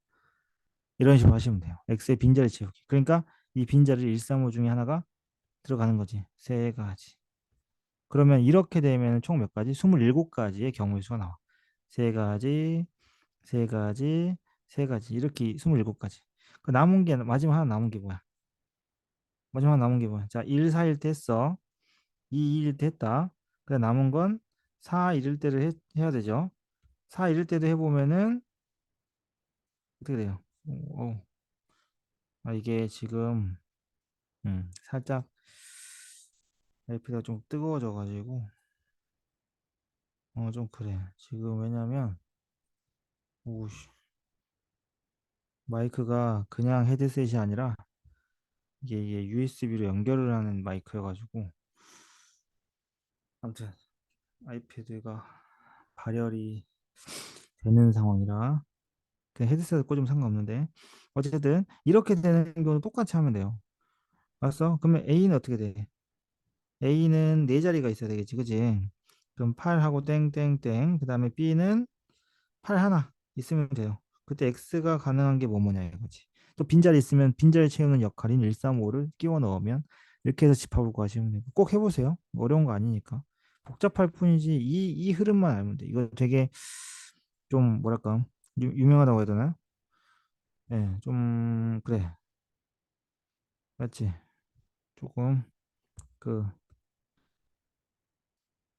Speaker 2: 이런 식으로 하시면 돼요. x의 빈자리 채우기. 그러니까 이 빈자리를 1, 3, 5 중에 하나가 들어가는 거지. 세 가지. 그러면 이렇게 되면 총 몇 가지? 27가지의 경우의 수가 나와. 세 가지, 세 가지, 세 가지. 이렇게 27가지. 그 남은 게, 마지막 하나 남은 게 뭐야? 마지막 하나 남은 게 뭐야? 자, 1, 4일 때 했어. 2, 2일 때 했다. 그래, 남은 건 4, 1일 때를 해야 되죠. 4, 1일 때도 해보면은 어떻게 돼요? 이게 지금 살짝 LP가 좀 뜨거워져가지고 좀 그래. 지금 왜냐면 오씨 마이크가 그냥 헤드셋이 아니라 이게 USB로 연결을 하는 마이크여가지고 아무튼 아이패드가 발열이 되는 상황이라 그냥 헤드셋을 꽂으면 상관없는데 어쨌든 이렇게 되는 경우는 똑같이 하면 돼요. 알았어? 그러면 A는 어떻게 돼? A는 네 자리가 있어야 되겠지, 그지? 그럼 8하고 땡땡땡. 그 다음에 B는 8 하나 있으면 돼요. 그때 X가 가능한 게 뭐냐 이거지. 또 빈자리 있으면 빈자리 채우는 역할인 135를 끼워 넣으면 이렇게 해서 집합을 구하시면 돼요. 꼭 해보세요. 어려운 거 아니니까. 복잡할 뿐이지 이 흐름만 알면 돼. 이거 되게 좀 뭐랄까 유명하다고 해야 되나? 예, 좀 그래. 맞지? 조금 그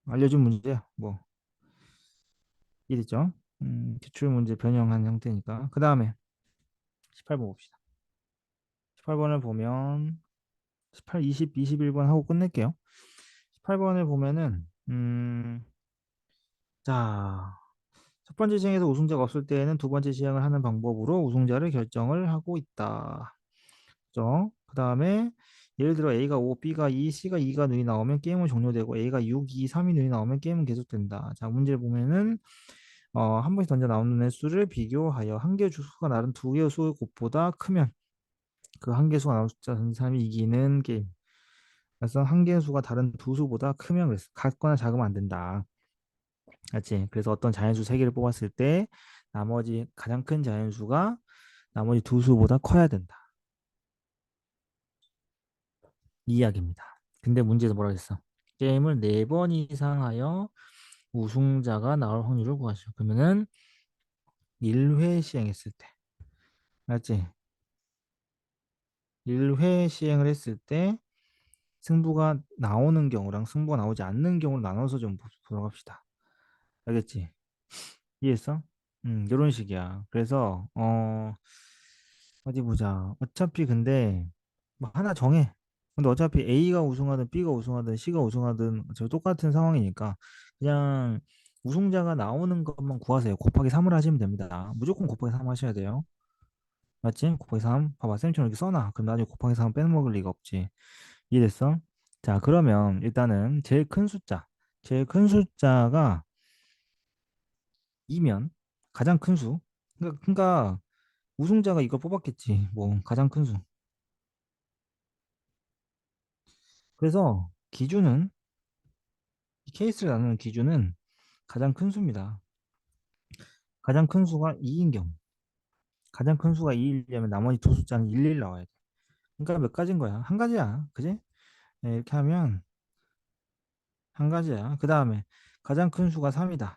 Speaker 2: 알려준 문제야. 뭐 이랬죠? 기출 문제 변형한 형태니까. 그 다음에 18번 봅시다. 18번을 보면 18, 20, 21번 하고 끝낼게요. 18번을 보면은 자, 첫 번째 시행에서 우승자가 없을 때에는 두 번째 시행을 하는 방법으로 우승자를 결정을 하고 있다. 그죠? 그 다음에 예를 들어 A가 5, B가 2, C가 2가 눈이 나오면 게임은 종료되고 A가 6, 2, 3이 눈이 나오면 게임은 계속된다. 자, 문제를 보면은 한 번씩 던져 나오는 횟수를 비교하여 한 개의 수가 다른 두 개의 수의 곱보다 크면 그 한 개의 수가 나온 숫자 사람이 이기는 게임. 그래서 한 개의 수가 다른 두 수보다 크면 그랬어. 같거나 작으면 안 된다. 맞지? 그래서 어떤 자연수 세 개를 뽑았을 때 나머지 가장 큰 자연수가 나머지 두 수보다 커야 된다. 이 이야기입니다. 근데 문제에서 뭐라 했어? 게임을 4번 이상 하여 우승자가 나올 확률을 구하시오. 그러면은 1회 시행했을 때. 맞지? 1회 시행을 했을 때 승부가 나오는 경우랑 승부가 나오지 않는 경우를 나눠서 좀 보도록 합시다. 알겠지? 이해했어? 이런 식이야. 그래서 어디 보자. 어차피 근데 뭐 하나 정해. 근데 어차피 A가 우승하든 B가 우승하든 C가 우승하든 저 똑같은 상황이니까 그냥 우승자가 나오는 것만 구하세요. 곱하기 3을 하시면 됩니다. 무조건 곱하기 3 하셔야 돼요. 맞지? 곱하기 3. 봐봐. 쌤처럼 이렇게 써놔. 그럼 나중에 곱하기 3 빼먹을 리가 없지. 이해됐어? 자, 그러면 일단은 제일 큰 숫자. 제일 큰 숫자가 2면 가장 큰 수. 그러니까 우승자가 이걸 뽑았겠지. 뭐 가장 큰 수. 그래서 기준은 이 케이스를 나누는 기준은 가장 큰 수입니다. 가장 큰 수가 2인 경우. 가장 큰 수가 2이려면 나머지 두 숫자는 11 나와야 돼. 그러니까 몇 가지인 거야? 한 가지야. 그지? 네, 이렇게 하면 한 가지야. 그 다음에 가장 큰 수가 3이다.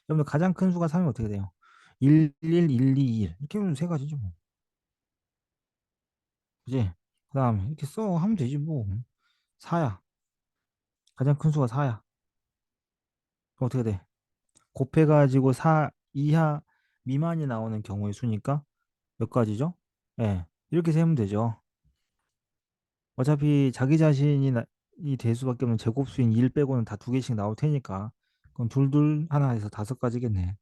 Speaker 2: 여러분 가장 큰 수가 3이면 어떻게 돼요? 1, 1, 1, 2, 1. 이렇게 하면 세 가지죠. 뭐. 그지? 그 다음에 이렇게 써 하면 되지 뭐. 4야. 가장 큰 수가 4야. 그럼 어떻게 돼? 곱해가지고 4 이하 미만이 나오는 경우의 수니까 몇 가지죠? 예. 이렇게 세면 되죠. 어차피 자기 자신이 이 대수밖에 없는 제곱수인 1 빼고는 다 두 개씩 나올 테니까. 그럼 둘둘 하나 해서 다섯 가지겠네.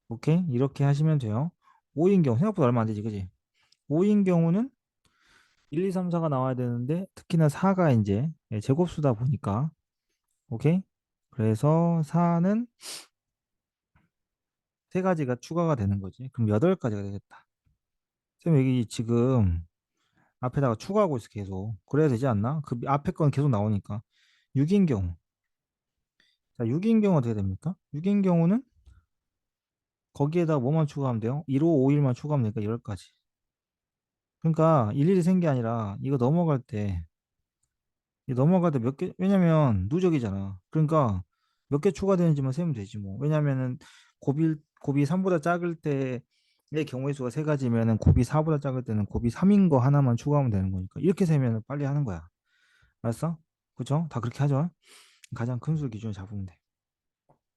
Speaker 2: 오케이? 이렇게 하시면 돼요. 5인 경우 생각보다 얼마 안 되지, 그지? 5인 경우는 1, 2, 3, 4가 나와야 되는데 특히나 4가 이제 제곱수다 보니까 오케이? 그래서 4는 세 가지가 추가가 되는 거지. 그럼 8가지가 되겠다. 쌤 여기 지금 앞에다가 추가하고 있어 계속. 그래야 되지 않나? 그 앞에 건 계속 나오니까. 6인 경우. 자, 6인 경우 어떻게 됩니까? 6인 경우는 거기에다 뭐만 추가하면 돼요? 1, 5, 5일만 추가하면 되니까 10가지. 그러니까 일일이 센 게 아니라 이거 넘어갈 때 이 넘어갈 때 몇 개, 왜냐면 누적이잖아. 그러니까 몇 개 추가되는지만 세면 되지 뭐. 왜냐면은 곱이 3보다 작을 때의 경우의 수가 세 가지면은 곱이 4보다 작을 때는 곱이 3인 거 하나만 추가하면 되는 거니까. 이렇게 세면 빨리 하는 거야. 알았어? 그쵸? 다 그렇게 하죠. 가장 큰 수 기준을 잡으면 돼.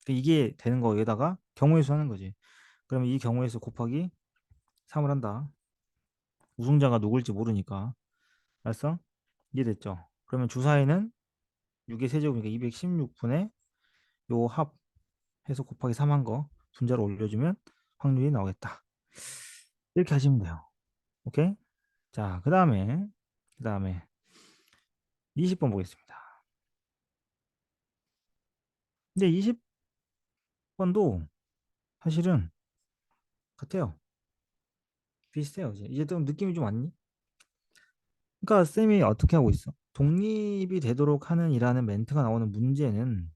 Speaker 2: 이게 되는 거에다가 경우의 수 하는 거지. 그러면 이 경우의 수 곱하기 3을 한다. 우승자가 누굴지 모르니까. 알았어? 이해됐죠? 그러면 주사위는 6의 세제곱이니까 216분의 요 합 해서 곱하기 3한 거 분자로 올려주면 확률이 나오겠다. 이렇게 하시면 돼요. 오케이? 자, 그 다음에 20번 보겠습니다. 근데 20번도 사실은 같아요. 비슷해요. 이제 좀 느낌이 좀 왔니? 그러니까 쌤이 어떻게 하고 있어? 독립이 되도록 하는 이라는 멘트가 나오는 문제는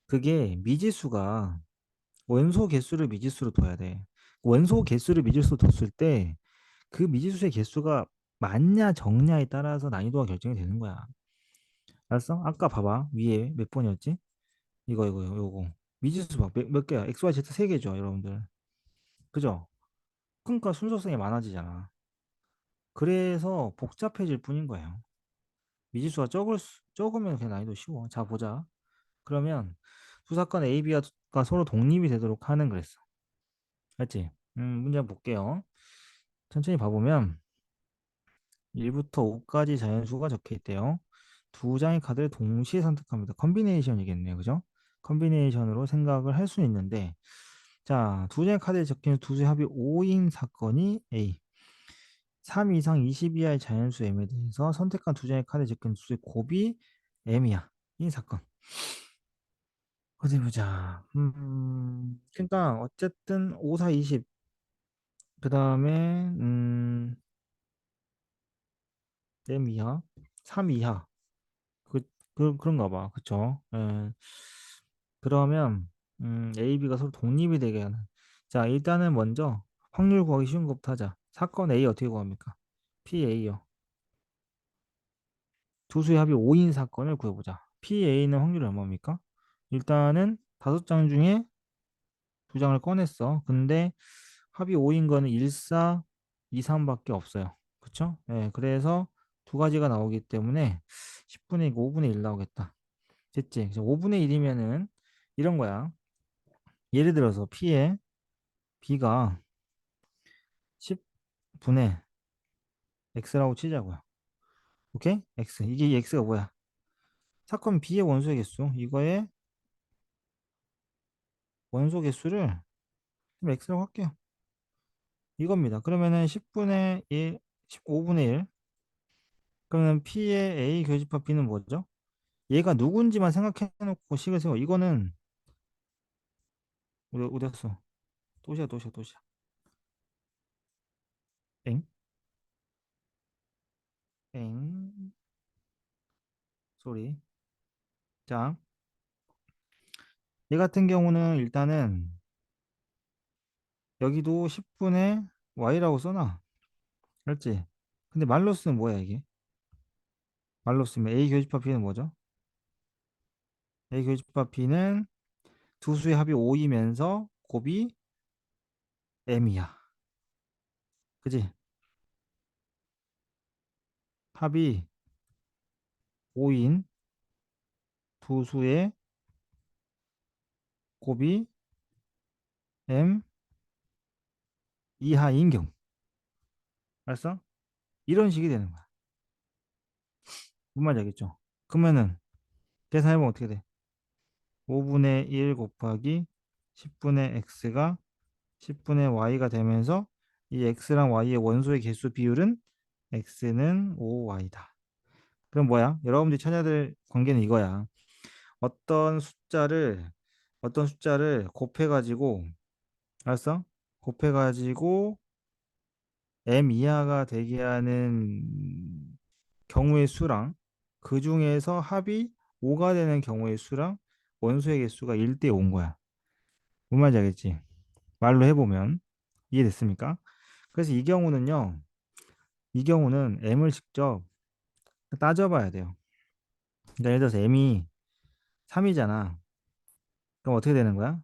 Speaker 2: 그게 미지수가 원소 개수를 미지수로 둬야 돼. 원소 개수를 미지수로 뒀을 때 그 미지수의 개수가 많냐 적냐에 따라서 난이도가 결정이 되는 거야. 알았어? 아까 봐봐. 위에 몇 번이었지? 이거 요거. 미지수 봐. 몇 개야? X, Y, Z 세 개죠, 여러분들. 그죠? 그러니까 순서성이 많아지잖아. 그래서 복잡해질 뿐인 거예요. 미지수가 적으면 그냥 난이도 쉬워. 자, 보자. 그러면 두 사건 A, B가 서로 독립이 되도록 하는 그랬어. 알지? 문제 한번 볼게요. 천천히 봐보면 1부터 5까지 자연수가 적혀 있대요. 두 장의 카드를 동시에 선택합니다. 컨비네이션이겠네요. 그죠? 컨비네이션으로 생각을 할 수는 있는데, 자, 두 장의 카드에 적힌 두 수의 합이 5인 사건이 A, 3 이상 20 이하의 자연수 M에 대해서 선택한 두 장의 카드에 적힌 두 수의 곱이 M이야. 이 사건. 어디 보자. 그러니까 어쨌든 5, 4, 20. 그 다음에 M 이하, 3 이하. 그, 그런가 봐. 그쵸? 예. 그러면 A, B가 서로 독립이 되게 하는. 자, 일단은 먼저 확률 구하기 쉬운 것부터 하자. 사건 A 어떻게 구합니까? PA요. 두 수의 합이 5인 사건을 구해보자. PA는 확률이 얼마입니까? 일단은 5장 중에 두 장을 꺼냈어. 근데 합이 5인 거는 1, 4, 2, 3밖에 없어요. 그쵸? 예, 그래서 두 가지가 나오기 때문에 10분의 2, 5분의 1 나오겠다. 됐지? 그래서 5분의 1이면은 이런 거야. 예를 들어서 P의 B가 10분의 X라고 치자고요. 오케이? X. 이게 이 X가 뭐야? 사건 B의 원소의 개수. 이거의 원소 개수를 좀 X라고 할게요. 이겁니다. 그러면은 10분의 1, 15분의 1. 그러면 P의 A 교집합 B는 뭐죠? 얘가 누군지만 생각해놓고 식을 세워. 이거는 어디 갔어? 또시야. 엥? 엥? 소리. 자, 얘 같은 경우는 일단은 여기도 10분의 Y라고 써놔. 알지? 근데 말로 쓰면 뭐야 이게? 말로 쓰면 A 교집합 B는 뭐죠? A 교집합 B는 두 수의 합이 5이면서 곱이 M이야. 그지? 합이 5인 두 수의 곱이 m 이하인 경우. 알았어? 이런 식이 되는 거야. 무슨 말인지 알겠죠? 그러면은 계산해보면 어떻게 돼? 5분의 1 곱하기 10분의 x가 10분의 y가 되면서 이 x랑 y의 원소의 개수 비율은 x는 5y다. 그럼 뭐야? 여러분들이 찾아야 될 관계는 이거야. 어떤 숫자를 어떤 숫자를 곱해가지고 알았어? 곱해가지고 m 이하가 되게 하는 경우의 수랑 그 중에서 합이 5가 되는 경우의 수랑 원소의 개수가 1대 5인 거야. 뭔 말인지 알겠지? 말로 해보면 이해됐습니까? 그래서 이 경우는 m을 직접 따져봐야 돼요. 그러니까 예를 들어서 m이 3이잖아. 그럼 어떻게 되는 거야?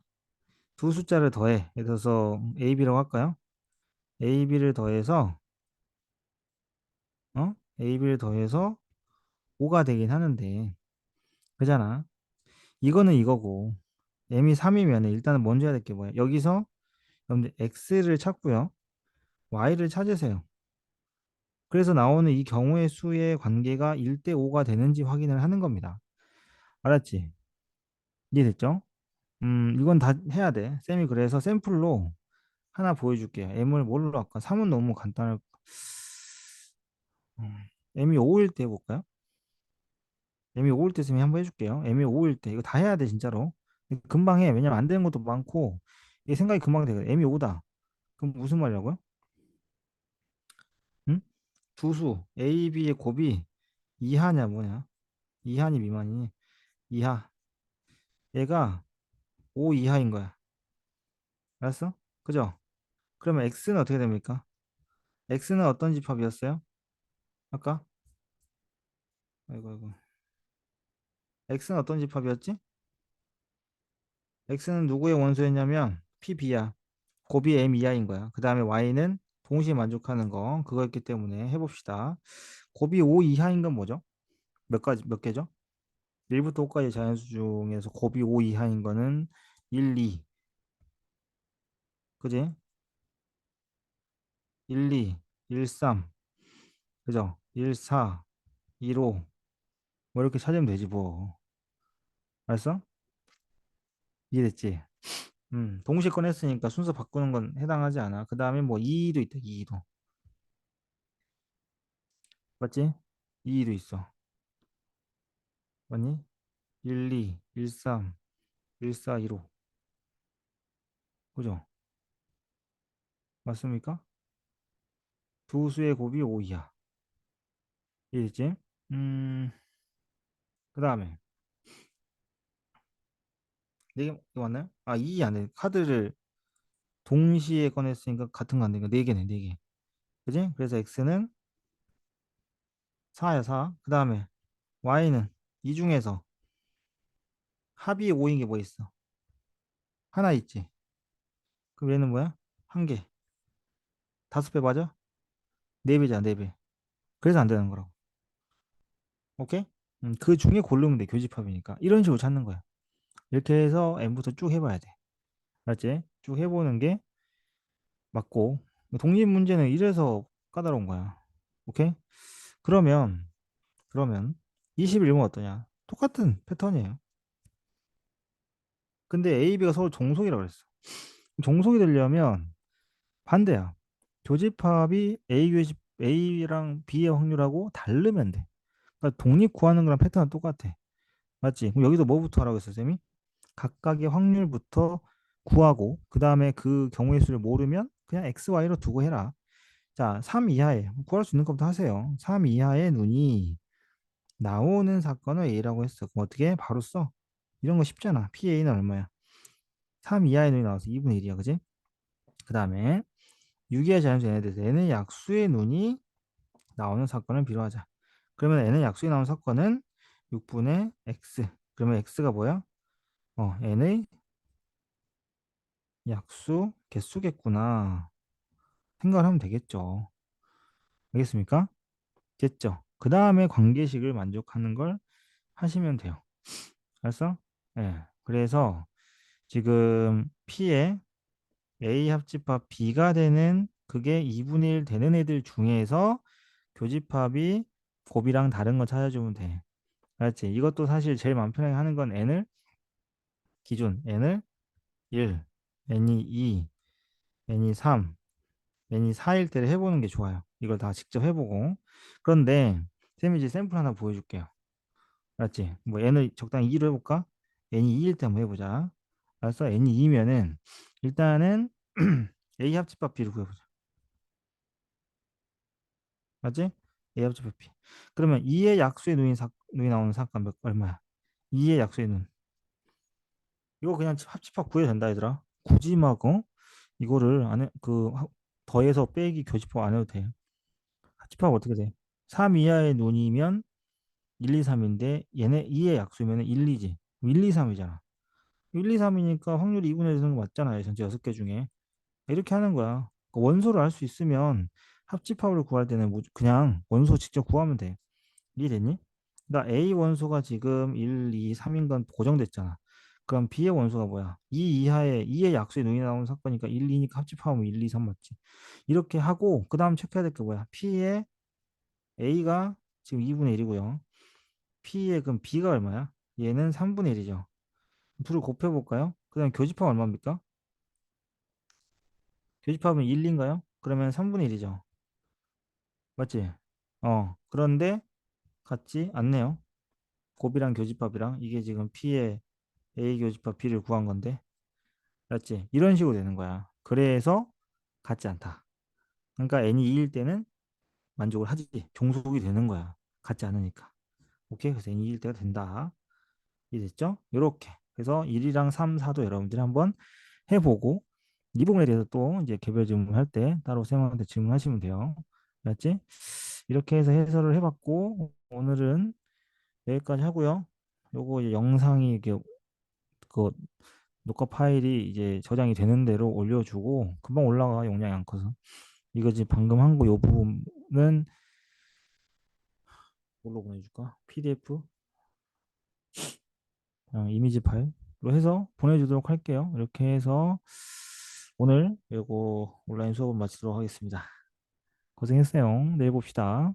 Speaker 2: 두 숫자를 더해. 예를 들어서 AB라고 할까요? AB를 더해서 AB를 더해서 5가 되긴 하는데 그잖아. 이거는 이거고 m이 3이면 일단은 먼저 해야 될 게 뭐야? 여기서 여러분들 x를 찾고요. y를 찾으세요. 그래서 나오는 이 경우의 수의 관계가 1대 5가 되는지 확인을 하는 겁니다. 알았지? 이해됐죠? 이건 다 해야 돼. 쌤이 그래서 샘플로 하나 보여줄게요. m을 뭘로 할까? 3은 너무 간단할. m이 5일 때 해볼까요? m이 5일 때 쌤이 한번 해줄게요. m이 5일 때 이거 다 해야 돼 진짜로. 금방 해. 왜냐면 안 되는 것도 많고 이게 생각이 금방 되거든. m이 5다. 그럼 무슨 말이라고요? 응? 두수 A, B의 곱이 이하냐 뭐냐? 이하니 미만이니? 이하. 얘가 5 이하인 거야. 알았어? 그죠? 그러면 x는 어떻게 됩니까? x는 어떤 집합이었어요? 아까? 아이고 아이고. x는 어떤 집합이었지? x는 누구의 원소였냐면 pb야. 곱이 m 이하인 거야. 그 다음에 y는 동시에 만족하는 거 그거였기 때문에 해봅시다. 곱이 5 이하인 건 뭐죠? 몇 개죠? 1부터 5까지 자연수 중에서 곱이 5 이하인 거는 1, 2. 그지? 1, 2, 1, 3. 그죠? 1, 4, 1, 5. 뭐 이렇게 찾으면 되지 뭐. 알았어? 이해됐지? 동시에 꺼냈으니까 순서 바꾸는 건 해당하지 않아. 그 다음에 뭐 2도 있다. 2도. 맞지? 2도 있어. 맞니? 1, 2, 1, 3, 1, 4, 1, 5. 그죠? 맞습니까? 두 수의 곱이 5 이하. 이해됐지? 음, 그 다음에 네 개, 이거 맞나요? 아, 2 안에 카드를 동시에 꺼냈으니까 같은 거 안 되니까 4개네, 4개. 그지? 그래서 x는 4야, 4. 그 다음에 y는 이 중에서 합이 5인 게 뭐 있어? 하나 있지. 그럼 얘는 뭐야? 한 개. 5배 맞아? 4배잖아, 4배. 그래서 안 되는 거라고. 오케이? 그 중에 고르면 돼, 교집합이니까. 이런 식으로 찾는 거야. 이렇게 해서 n부터 쭉 해봐야 돼. 알았지? 쭉 해보는 게 맞고. 독립 문제는 이래서 까다로운 거야. 오케이? 그러면, 그러면 21번 어떠냐? 똑같은 패턴이에요. 근데 A, B가 서로 종속이라고 그랬어. 종속이 되려면 반대야. 교집합이 A랑 B의 확률하고 다르면 돼. 그러니까 독립 구하는 거랑 패턴은 똑같아. 맞지? 그럼 여기도 뭐부터 하라고 했어, 쌤이? 각각의 확률부터 구하고, 그 다음에 그 경우의 수를 모르면 그냥 X, Y로 두고 해라. 자, 3 이하에, 구할 수 있는 것부터 하세요. 3 이하의 눈이 나오는 사건을 A라고 했어. 그럼 어떻게? 바로 써. 이런 거 쉽잖아. PA는 얼마야? 3 이하의 눈이 나와서 2분의 1이야. 그지? 그 다음에 유기하 자연수 n에 대해서 n의 약수의 눈이 나오는 사건을 비로하자. 그러면 n의 약수에 나오는 사건은 6분의 x. 그러면 x가 뭐야? n의 약수 개수겠구나. 생각을 하면 되겠죠. 알겠습니까? 됐죠? 그 다음에 관계식을 만족하는 걸 하시면 돼요. 알았어? 예. 그래서 지금 P에 A 합집합 B가 되는 그게 2분의 1 되는 애들 중에서 교집합이 곱이랑 다른 거 찾아주면 돼. 알았지? 이것도 사실 제일 마음 편하게 하는 건 n을 기준 n을 1, n이 2, n이 3, n이 4일 때를 해보는 게 좋아요. 이걸 다 직접 해보고. 그런데 쌤이 이제 샘플 하나 보여줄게요. 알았지? 뭐 n을 적당히 2로 해볼까? n이 2일 때 한번 해보자. 알았어? n이 2면은 일단은 A 합집합 B를 구해보자. 맞지? A 합집합 B. 그러면 2의 약수의 눈이 나오는 사건 얼마야? 2의 약수의 눈. 이거 그냥 합집합 구해도 된다 얘들아. 굳이 막 이거를 안 해, 더해서 빼기 교집합 안 해도 돼. 합집합 어떻게 돼? 3 이하의 눈이면 1, 2, 3인데 얘네 2의 약수면 1, 2지. 1, 2, 3이잖아. 1, 2, 3이니까 확률이 2분의 1 되는 거 맞잖아요. 전체 6개 중에. 이렇게 하는 거야. 그러니까 원소를 알 수 있으면 합집합을 구할 때는 그냥 원소 직접 구하면 돼. 이해됐니? 그러니까 A 원소가 지금 1, 2, 3인 건 고정됐잖아. 그럼 B의 원소가 뭐야? 2 이하에 2의 약수의 눈이 나오는 사건이니까 1, 2니까 합집하면 1, 2, 3 맞지? 이렇게 하고 그 다음 체크해야 될 게 뭐야? P의 A가 지금 2분의 1이고요. P의 그럼 B가 얼마야? 얘는 3분의 1이죠. 둘을 곱해볼까요? 그 다음 교집합 얼마입니까? 교집합은 1인가요? 그러면 3분의 1이죠. 맞지? 그런데 같지 않네요. 곱이랑 교집합이랑 이게 지금 P의 A 교집합 B를 구한 건데, 맞지? 이런 식으로 되는 거야. 그래서 같지 않다. 그러니까 n이 2일 때는 만족을 하지. 종속이 되는 거야. 같지 않으니까. 오케이? 그래서 n이 2일 때가 된다. 이해됐죠? 이렇게. 그래서 1이랑 3, 4도 여러분들이 한번 해보고 이 부분에 대해서 또 이제 개별 질문할 때 따로 쌤한테 질문하시면 돼요. 맞지? 이렇게 해서 해설을 해봤고 오늘은 여기까지 하고요. 요거 이제 영상이 이렇게 그 녹화 파일이 이제 저장이 되는 대로 올려주고 금방 올라가 용량이 안 커서 이거 지금 방금 한 거 요 부분은 뭘로 보내줄까? PDF 이미지 파일로 해서 보내주도록 할게요. 이렇게 해서 오늘 요거 온라인 수업을 마치도록 하겠습니다. 고생했어요. 내일 봅시다.